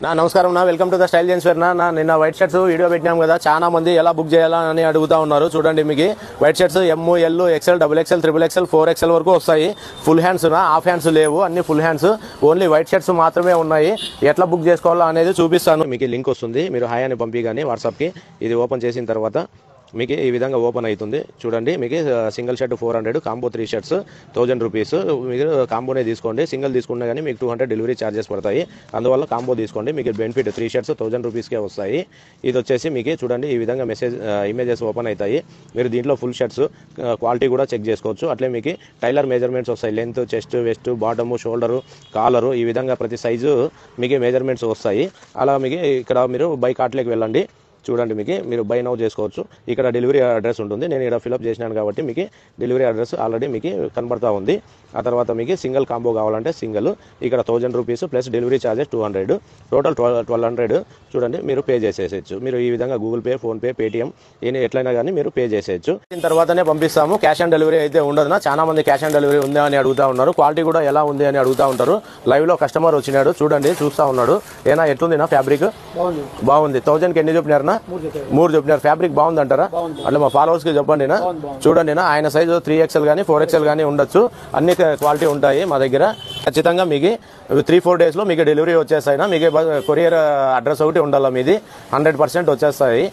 నమస్కారం welcome to the style gents wear నిన్న white shirts video పెట్టినాం కదా. చాలా మంది ఎలా బుక్ చేయాలని అడుగుతా ఉన్నారు. చూడండి, మీకు white shirts M, L, XL, double XL, triple XL, 4XL వరకు వస్తాయి. ఫుల్ హ్యాండ్స్ హాఫ్ హ్యాండ్స్ లేవు, అన్ని full hands, only white shirts మాత్రమే ఉన్నాయి. ఎట్లా బుక్ చేసుకోవాలో అనేది చూపిస్తాను. మీకు లింక్ వస్తుంది, మీరు హాయ్ అని పంపి కానీ వాట్సాప్కి. ఇది ఓపెన్ చేసిన తర్వాత మీకు ఈ విధంగా ఓపెన్ అవుతుంది. చూడండి, మీకు single shirt 400, combo 3 shirts 1000 rupees. మీరు కాంబోనే తీసుకోండి, సింగిల్ తీసుకున్నా కానీ మీకు 200 డెలివరీ ఛార్జెస్ పడతాయి. అందువల్ల కాంబో తీసుకోండి, మీకు బెనిఫిట్ 3 షర్ట్స్ 1000 రూపీస్కే వస్తాయి. ఇది వచ్చేసి మీకు చూడండి, ఈ విధంగా ఇమేజెస్ ఓపెన్ అవుతాయి. మీరు దీంట్లో ఫుల్ షర్ట్స్ క్వాలిటీ కూడా చెక్ చేసుకోవచ్చు. అట్లే మీకు టైలర్ మెజర్మెంట్స్ వస్తాయి, length, chest, west, bottom, shoulder, collar, ఈ విధంగా ప్రతి సైజు మీకు మెజర్మెంట్స్ వస్తాయి. అలా మీకు ఇక్కడ మీరు బై కార్ట్లోకి వెళ్ళండి. చూడండి, మీరు బై నౌ చేసుకోవచ్చు. ఇక్కడ డెలివరీ అడ్రస్ ఉంటుంది. నేను ఇక్కడ ఫిల్అప్ చేసినాను కాబట్టి మీకు డెలివరీ అడ్రస్ ఆల్రెడీ మీకు కనబడతా ఉంది. ఆ తర్వాత మీకు సింగిల్ కాంబో కావాలంటే సింగిల్, ఇక్కడ 1000 rupees plus delivery charges 200, total 1200 చూడండి మీరు పే చేసేయచ్చు. మీరు ఈ విధంగా గూగుల్ పే, ఫోన్పే, పేటిఎం ఎట్లయినా కానీ మీరు పే చేసేయచ్చు. దీని తర్వాతనే పంపిస్తాము. క్యాష్ ఆన్ డెలివరీ అయితే ఉండదు. చాలా మంది క్యాష్ ఆన్ డెలివరీ ఉందా అని అడుగుతా ఉన్నారు. క్వాలిటీ కూడా ఎలా ఉంది అని అడుగుతా ఉంటారు. లైవ్ లో కస్టమర్ వచ్చినాడు, చూడండి, చూస్తా ఉన్నాడు. ఏనా ఎట్లుంది నా ఫ్యాబ్రిక్? బాగుంది. 1000కి ఎన్ని చెప్పినారు? 3 చెప్పినారు. ఫ్యాబ్రిక్ బాగుంది అంటారా? అట్లా మా ఫాలోవర్స్ కి చెప్పండి. చూడండి, ఆయన సైజు 3XL కానీ 4XL కానీ ఉండొచ్చు. అన్ని క్వాలిటీ ఉంటాయి మా దగ్గర. ఖచ్చితంగా మీకు 3-4 డేస్ లో మీకు డెలివరీ వచ్చేస్తాయి. మీకు కొరియర్ అడ్రస్ ఒకటి ఉండాలి, మీది 100% వచ్చేస్తాయి.